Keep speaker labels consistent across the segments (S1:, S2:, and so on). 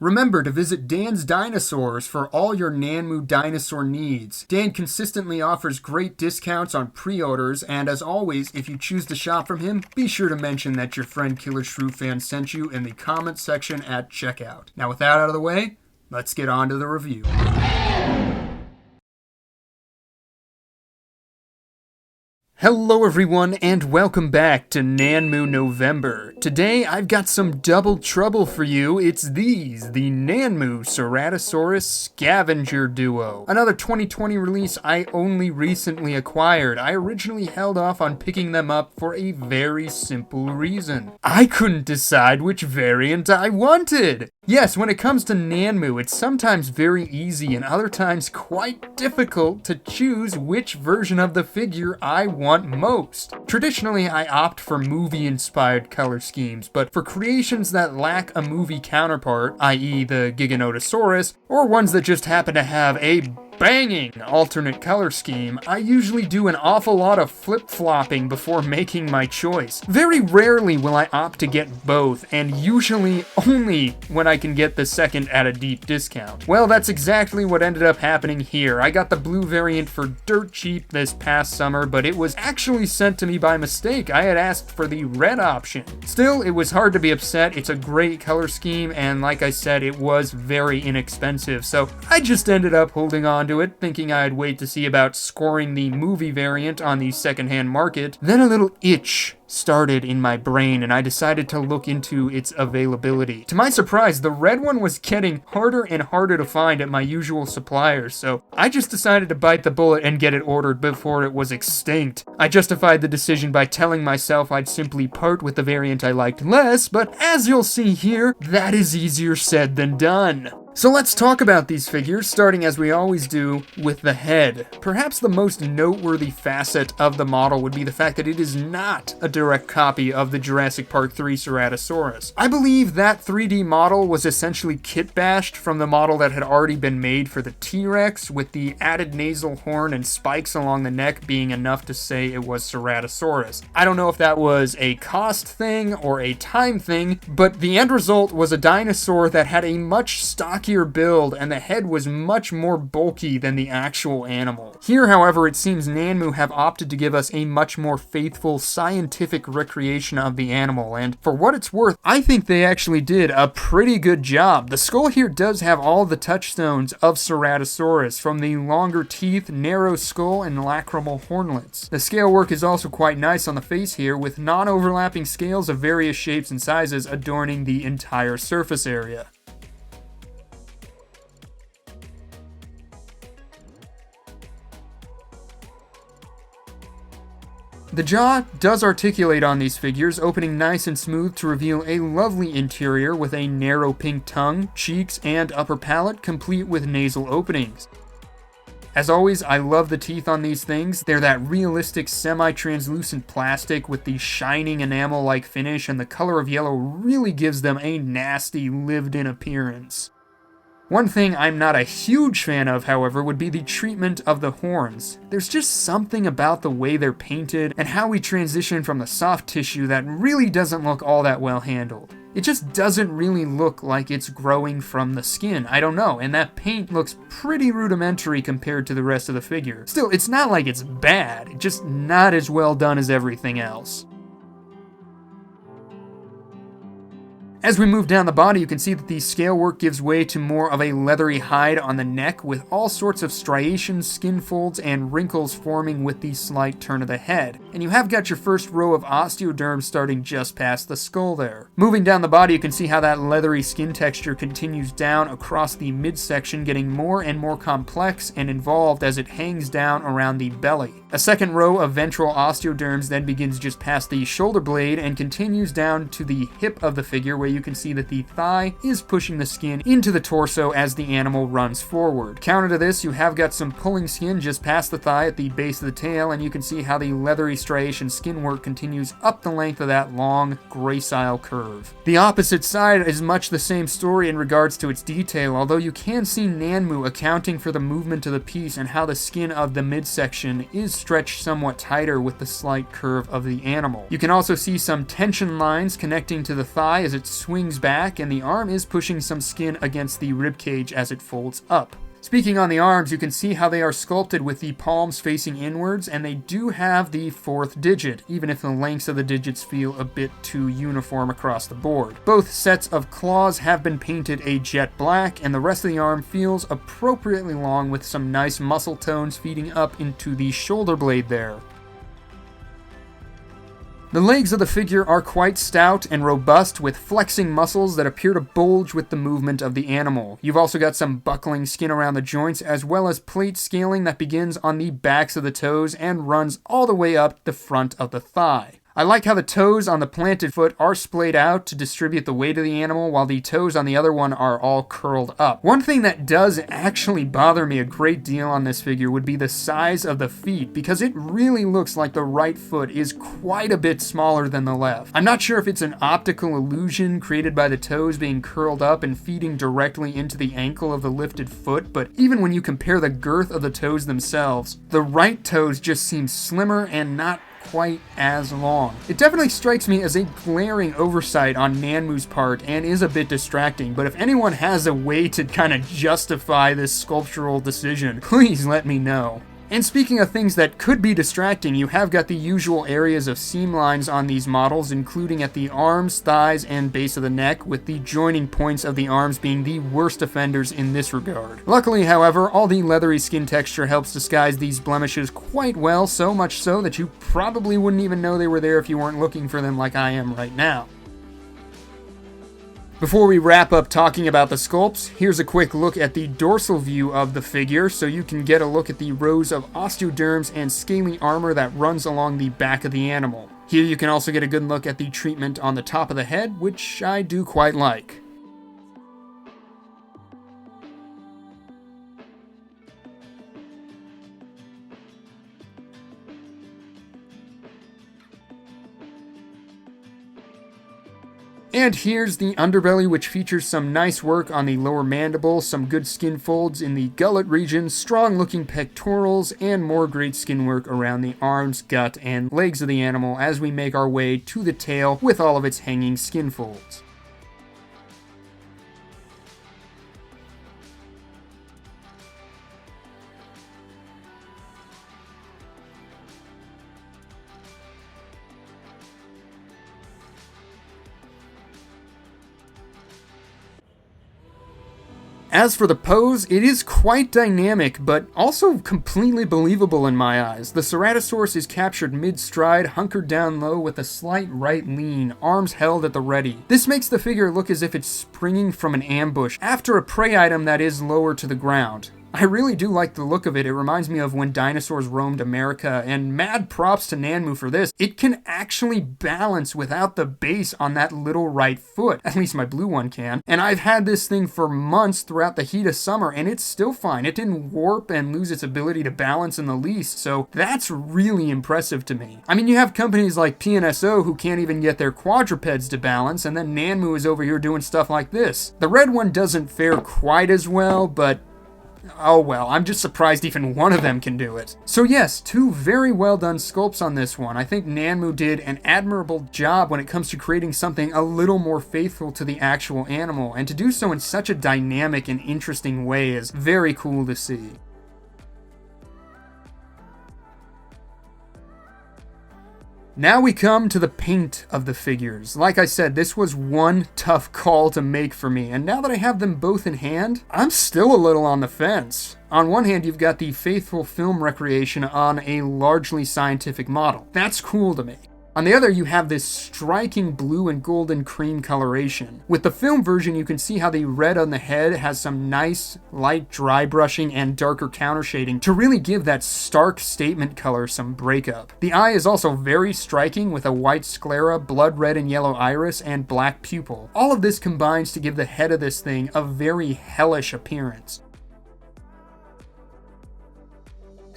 S1: Remember to visit Dan's Dinosaurs for all your Nanmu dinosaur needs. Dan consistently offers great discounts on pre-orders, and as always, if you choose to shop from him, be sure to mention that your friend Killer Shrew Fan sent you in the comments section at checkout. Now with that out of the way, let's get on to the review. Hello everyone, and welcome back to Nanmu November. Today I've got some double trouble for you. It's these, the Nanmu Ceratosaurus Scavenger duo. Another 2020 release I only recently acquired. I originally held off on picking them up for a very simple reason. I couldn't decide which variant I wanted! Yes, when it comes to Nanmu, it's sometimes very easy and other times quite difficult to choose which version of the figure I want most. Traditionally, I opt for movie-inspired color schemes, but for creations that lack a movie counterpart, i.e. the Giganotosaurus, or ones that just happen to have a banging alternate color scheme, I usually do an awful lot of flip-flopping before making my choice. Very rarely will I opt to get both, and usually only when I can get the second at a deep discount. Well, that's exactly what ended up happening here. I got the blue variant for dirt cheap this past summer, but it was actually sent to me by mistake. I had asked for the red option. Still, it was hard to be upset. It's a great color scheme, and like I said, it was very inexpensive, so I just ended up holding on to it, thinking I'd wait to see about scoring the movie variant on the secondhand market. Then a little itch started in my brain and I decided to look into its availability. To my surprise, the red one was getting harder and harder to find at my usual suppliers, so I just decided to bite the bullet and get it ordered before it was extinct. I justified the decision by telling myself I'd simply part with the variant I liked less, but as you'll see here, that is easier said than done. So let's talk about these figures, starting as we always do with the head. Perhaps the most noteworthy facet of the model would be the fact that it is not a direct copy of the Jurassic Park 3 Ceratosaurus. I believe that 3D model was essentially kit-bashed from the model that had already been made for the T-Rex, with the added nasal horn and spikes along the neck being enough to say it was Ceratosaurus. I don't know if that was a cost thing or a time thing, but the end result was a dinosaur that had a much stockier build and the head was much more bulky than the actual animal. Here, however, it seems Nanmu have opted to give us a much more faithful scientific recreation of the animal, and for what it's worth, I think they actually did a pretty good job. The skull here does have all the touchstones of Ceratosaurus, from the longer teeth, narrow skull, and lacrimal hornlets. The scale work is also quite nice on the face here, with non-overlapping scales of various shapes and sizes adorning the entire surface area. The jaw does articulate on these figures, opening nice and smooth to reveal a lovely interior with a narrow pink tongue, cheeks, and upper palate, complete with nasal openings. As always, I love the teeth on these things. They're that realistic semi-translucent plastic with the shining enamel-like finish, and the color of yellow really gives them a nasty, lived-in appearance. One thing I'm not a huge fan of, however, would be the treatment of the horns. There's just something about the way they're painted and how we transition from the soft tissue that really doesn't look all that well handled. It just doesn't really look like it's growing from the skin. I don't know, and that paint looks pretty rudimentary compared to the rest of the figure. Still, it's not like it's bad, it's just not as well done as everything else. As we move down the body, you can see that the scale work gives way to more of a leathery hide on the neck, with all sorts of striations, skin folds, and wrinkles forming with the slight turn of the head. And you have got your first row of osteoderms starting just past the skull there. Moving down the body, you can see how that leathery skin texture continues down across the midsection, getting more and more complex and involved as it hangs down around the belly. A second row of ventral osteoderms then begins just past the shoulder blade and continues down to the hip of the figure, where you can see that the thigh is pushing the skin into the torso as the animal runs forward. Counter to this, you have got some pulling skin just past the thigh at the base of the tail, and you can see how the leathery striation skin work continues up the length of that long, gracile curve. The opposite side is much the same story in regards to its detail, although you can see Nanmu accounting for the movement of the piece and how the skin of the midsection is stretch somewhat tighter with the slight curve of the animal. You can also see some tension lines connecting to the thigh as it swings back, and the arm is pushing some skin against the ribcage as it folds up. Speaking on the arms, you can see how they are sculpted with the palms facing inwards, and they do have the 4th digit, even if the lengths of the digits feel a bit too uniform across the board. Both sets of claws have been painted a jet black, and the rest of the arm feels appropriately long with some nice muscle tones feeding up into the shoulder blade there. The legs of the figure are quite stout and robust, with flexing muscles that appear to bulge with the movement of the animal. You've also got some buckling skin around the joints, as well as plate scaling that begins on the backs of the toes and runs all the way up the front of the thigh. I like how the toes on the planted foot are splayed out to distribute the weight of the animal, while the toes on the other one are all curled up. One thing that does actually bother me a great deal on this figure would be the size of the feet, because it really looks like the right foot is quite a bit smaller than the left. I'm not sure if it's an optical illusion created by the toes being curled up and feeding directly into the ankle of the lifted foot, but even when you compare the girth of the toes themselves, the right toes just seem slimmer and not quite as long. It definitely strikes me as a glaring oversight on Nanmu's part and is a bit distracting, but if anyone has a way to kind of justify this sculptural decision, please let me know. And speaking of things that could be distracting, you have got the usual areas of seam lines on these models, including at the arms, thighs, and base of the neck, with the joining points of the arms being the worst offenders in this regard. Luckily, however, all the leathery skin texture helps disguise these blemishes quite well, so much so that you probably wouldn't even know they were there if you weren't looking for them like I am right now. Before we wrap up talking about the sculpts, here's a quick look at the dorsal view of the figure so you can get a look at the rows of osteoderms and scaly armor that runs along the back of the animal. Here you can also get a good look at the treatment on the top of the head, which I do quite like. And here's the underbelly, which features some nice work on the lower mandible, some good skin folds in the gullet region, strong looking pectorals, and more great skin work around the arms, gut, and legs of the animal as we make our way to the tail with all of its hanging skin folds. As for the pose, it is quite dynamic, but also completely believable in my eyes. The Ceratosaurus is captured mid-stride, hunkered down low with a slight right lean, arms held at the ready. This makes the figure look as if it's springing from an ambush after a prey item that is lower to the ground. I really do like the look of it. It reminds me of when dinosaurs roamed America, and mad props to Nanmu for this. It can actually balance without the base on that little right foot. At least my blue one can. And I've had this thing for months throughout the heat of summer, and it's still fine. It didn't warp and lose its ability to balance in the least, so that's really impressive to me. I mean, you have companies like PNSO who can't even get their quadrupeds to balance, and then Nanmu is over here doing stuff like this. The red one doesn't fare quite as well, but oh well, I'm just surprised even one of them can do it. So yes, two very well done sculpts on this one. I think Nanmu did an admirable job when it comes to creating something a little more faithful to the actual animal, and to do so in such a dynamic and interesting way is very cool to see. Now we come to the paint of the figures. Like I said, this was one tough call to make for me, and now that I have them both in hand, I'm still a little on the fence. On one hand, you've got the faithful film recreation on a largely scientific model. That's cool to me. On the other, you have this striking blue and golden cream coloration. With the film version, you can see how the red on the head has some nice light dry brushing and darker counter shading to really give that stark statement color some breakup. The eye is also very striking with a white sclera, blood red and yellow iris, and black pupil. All of this combines to give the head of this thing a very hellish appearance.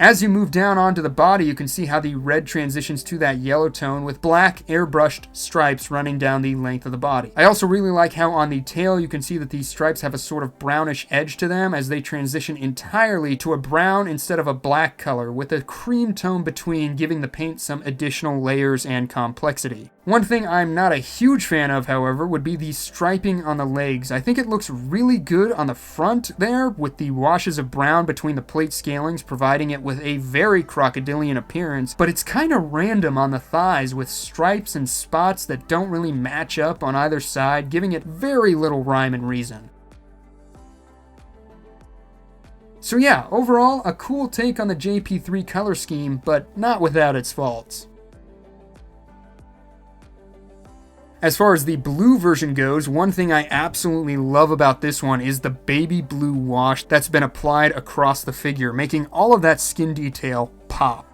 S1: As you move down onto the body, you can see how the red transitions to that yellow tone with black airbrushed stripes running down the length of the body. I also really like how on the tail you can see that these stripes have a sort of brownish edge to them as they transition entirely to a brown instead of a black color, with a cream tone between, giving the paint some additional layers and complexity. One thing I'm not a huge fan of, however, would be the striping on the legs. I think it looks really good on the front there, with the washes of brown between the plate scalings providing it with a very crocodilian appearance, but it's kind of random on the thighs with stripes and spots that don't really match up on either side, giving it very little rhyme and reason. So yeah, overall, a cool take on the JP3 color scheme, but not without its faults. As far as the blue version goes, one thing I absolutely love about this one is the baby blue wash that's been applied across the figure, making all of that skin detail pop.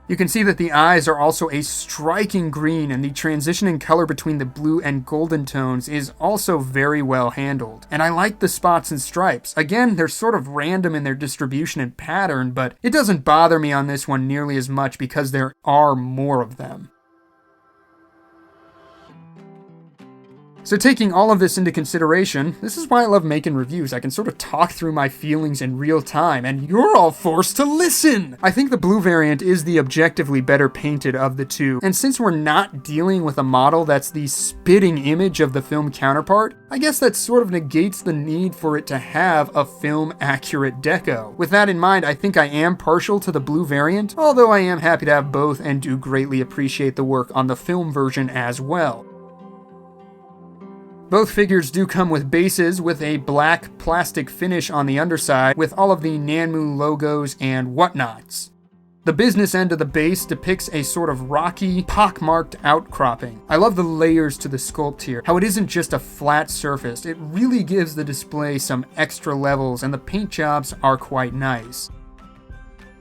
S1: You can see that the eyes are also a striking green, and the transition in color between the blue and golden tones is also very well handled. And I like the spots and stripes. Again, they're sort of random in their distribution and pattern, but it doesn't bother me on this one nearly as much because there are more of them. So taking all of this into consideration, this is why I love making reviews. I can sort of talk through my feelings in real time, and you're all forced to listen! I think the blue variant is the objectively better painted of the two, and since we're not dealing with a model that's the spitting image of the film counterpart, I guess that sort of negates the need for it to have a film-accurate deco. With that in mind, I think I am partial to the blue variant, although I am happy to have both and do greatly appreciate the work on the film version as well. Both figures do come with bases with a black plastic finish on the underside with all of the Nanmu logos and whatnots. The business end of the base depicts a sort of rocky, pockmarked outcropping. I love the layers to the sculpt here, how it isn't just a flat surface. It really gives the display some extra levels, and the paint jobs are quite nice.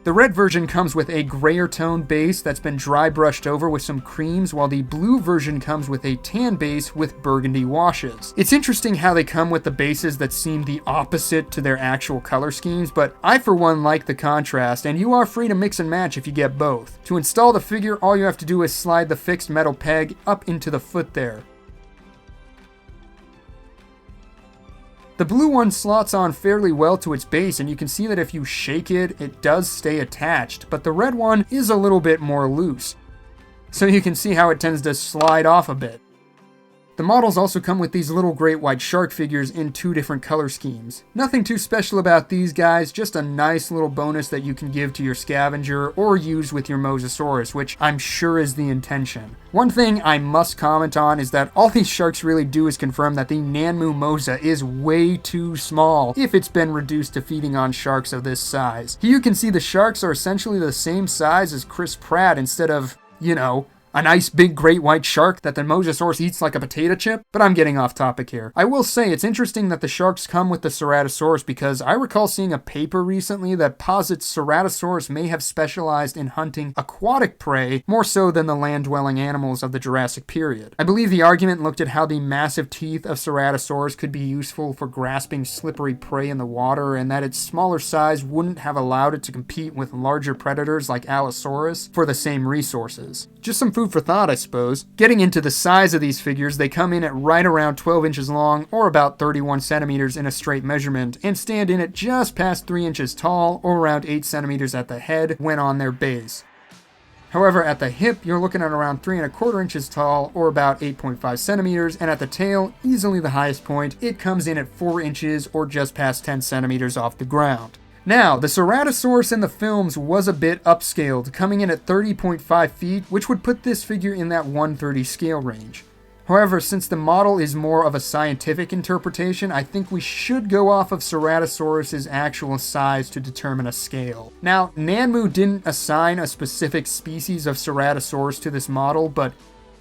S1: The red version comes with a grayer tone base that's been dry brushed over with some creams, while the blue version comes with a tan base with burgundy washes. It's interesting how they come with the bases that seem the opposite to their actual color schemes, but I for one like the contrast, and you are free to mix and match if you get both. To install the figure, all you have to do is slide the fixed metal peg up into the foot there. The blue one slots on fairly well to its base, and you can see that if you shake it, it does stay attached, but the red one is a little bit more loose. So you can see how it tends to slide off a bit. The models also come with these little great white shark figures in two different color schemes. Nothing too special about these guys, just a nice little bonus that you can give to your Scavenger or use with your Mosasaurus, which I'm sure is the intention. One thing I must comment on is that all these sharks really do is confirm that the Nanmu Mosa is way too small if it's been reduced to feeding on sharks of this size. Here you can see the sharks are essentially the same size as Chris Pratt instead of, you know, a nice big great white shark that the Mosasaurus eats like a potato chip, but I'm getting off topic here. I will say it's interesting that the sharks come with the Ceratosaurus because I recall seeing a paper recently that posits Ceratosaurus may have specialized in hunting aquatic prey more so than the land-dwelling animals of the Jurassic period. I believe the argument looked at how the massive teeth of Ceratosaurus could be useful for grasping slippery prey in the water, and that its smaller size wouldn't have allowed it to compete with larger predators like Allosaurus for the same resources. Just some food for thought, I suppose. Getting into the size of these figures, they come in at right around 12 inches long, or about 31 centimeters in a straight measurement, and stand in at just past 3 inches tall, or around 8 centimeters at the head when on their base. However, at the hip, you're looking at around 3¼ inches tall, or about 8.5 centimeters, and at the tail, easily the highest point, it comes in at 4 inches, or just past 10 centimeters off the ground. Now, the Ceratosaurus in the films was a bit upscaled, coming in at 30.5 feet, which would put this figure in that 1/30 scale range. However, since the model is more of a scientific interpretation, I think we should go off of Ceratosaurus' actual size to determine a scale. Now, Nanmu didn't assign a specific species of Ceratosaurus to this model, but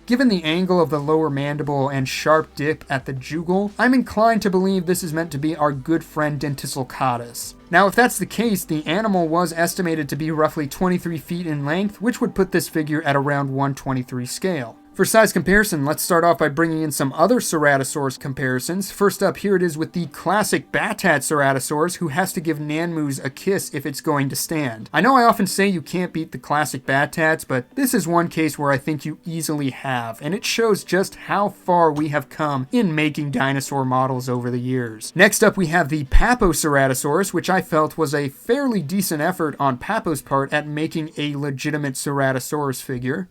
S1: given the angle of the lower mandible and sharp dip at the jugal, I'm inclined to believe this is meant to be our good friend Dentisulcatus. Now, if that's the case, the animal was estimated to be roughly 23 feet in length, which would put this figure at around 1/23 scale. For size comparison, let's start off by bringing in some other Ceratosaurus comparisons. First up, here it is with the classic Batat Ceratosaurus, who has to give Nanmu's a kiss if it's going to stand. I know I often say you can't beat the classic Batats, but this is one case where I think you easily have, and it shows just how far we have come in making dinosaur models over the years. Next up, we have the Papo Ceratosaurus, which I felt was a fairly decent effort on Papo's part at making a legitimate Ceratosaurus figure.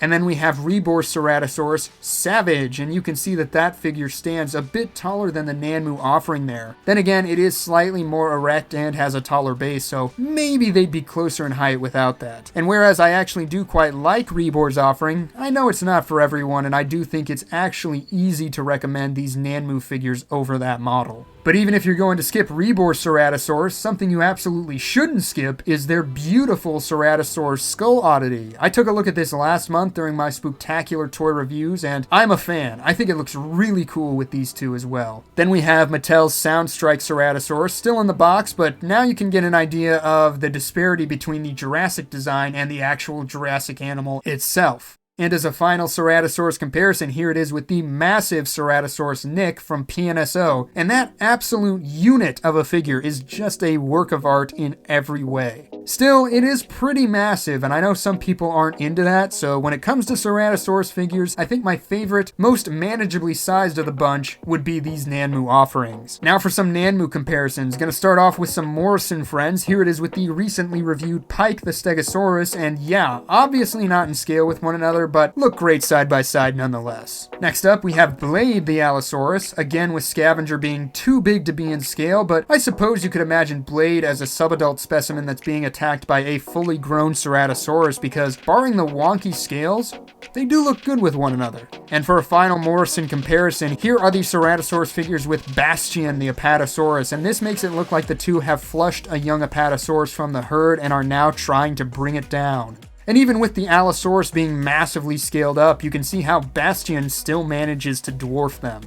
S1: And then we have Rebor Ceratosaurus Savage, and you can see that that figure stands a bit taller than the Nanmu offering there. Then again, it is slightly more erect and has a taller base, so maybe they'd be closer in height without that. And whereas I actually do quite like Rebor's offering, I know it's not for everyone, and I do think it's actually easy to recommend these Nanmu figures over that model. But even if you're going to skip Rebor Ceratosaurus, something you absolutely shouldn't skip is their beautiful Ceratosaurus Skull oddity. I took a look at this last month during my Spooktacular toy reviews, and I'm a fan. I think it looks really cool with these two as well. Then we have Mattel's Soundstrike Ceratosaurus, still in the box, but now you can get an idea of the disparity between the Jurassic design and the actual Jurassic animal itself. And as a final Ceratosaurus comparison, here it is with the massive Ceratosaurus Nick from PNSO, and that absolute unit of a figure is just a work of art in every way. Still, it is pretty massive, and I know some people aren't into that, so when it comes to Ceratosaurus figures, I think my favorite, most manageably sized of the bunch would be these Nanmu offerings. Now for some Nanmu comparisons, gonna start off with some Morrison friends. Here it is with the recently reviewed Pike the Stegosaurus, and yeah, obviously not in scale with one another, but look great side by side nonetheless. Next up, we have Blade the Allosaurus, again with Scavenger being too big to be in scale, but I suppose you could imagine Blade as a subadult specimen that's being attacked by a fully grown Ceratosaurus, because barring the wonky scales, they do look good with one another. And for a final Morrison comparison, here are the Ceratosaurus figures with Bastian the Apatosaurus, and this makes it look like the two have flushed a young Apatosaurus from the herd and are now trying to bring it down. And even with the Allosaurus being massively scaled up, you can see how Bastian still manages to dwarf them.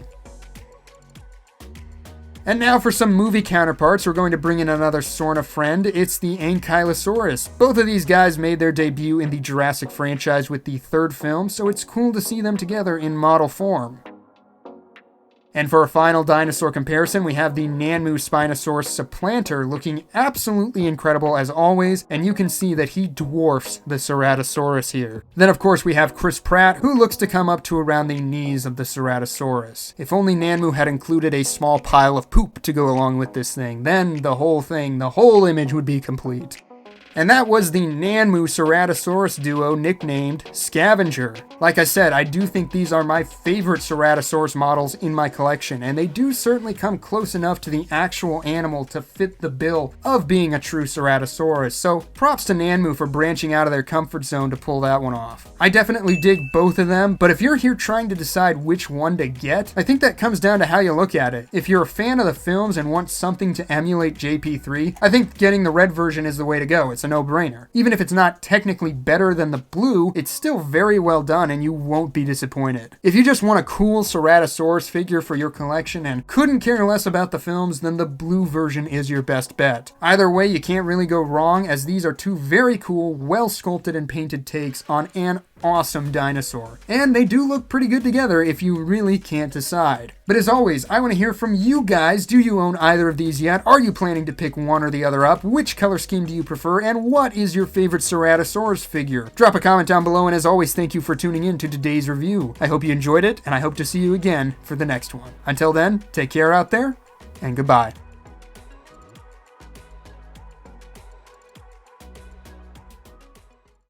S1: And now for some movie counterparts, we're going to bring in another Sorna friend. It's the Ankylosaurus. Both of these guys made their debut in the Jurassic franchise with the third film, so it's cool to see them together in model form. And for a final dinosaur comparison, we have the Nanmu Spinosaurus Supplanter, looking absolutely incredible as always, and you can see that he dwarfs the Ceratosaurus here. Then of course we have Chris Pratt, who looks to come up to around the knees of the Ceratosaurus. If only Nanmu had included a small pile of poop to go along with this thing, then the whole image would be complete. And that was the Nanmu Ceratosaurus duo nicknamed Scavenger. Like I said, I do think these are my favorite Ceratosaurus models in my collection, and they do certainly come close enough to the actual animal to fit the bill of being a true Ceratosaurus, so props to Nanmu for branching out of their comfort zone to pull that one off. I definitely dig both of them, but if you're here trying to decide which one to get, I think that comes down to how you look at it. If you're a fan of the films and want something to emulate JP3, I think getting the red version is the way to go. It's a no-brainer. Even if it's not technically better than the blue, it's still very well done and you won't be disappointed. If you just want a cool Ceratosaurus figure for your collection and couldn't care less about the films, then the blue version is your best bet. Either way, you can't really go wrong, as these are two very cool, well-sculpted and painted takes on an awesome dinosaur. And they do look pretty good together if you really can't decide. But as always, I want to hear from you guys. Do you own either of these yet? Are you planning to pick one or the other up? Which color scheme do you prefer? And what is your favorite Ceratosaurus figure? Drop a comment down below, and as always, thank you for tuning in to today's review. I hope you enjoyed it, and I hope to see you again for the next one. Until then, take care out there, and goodbye.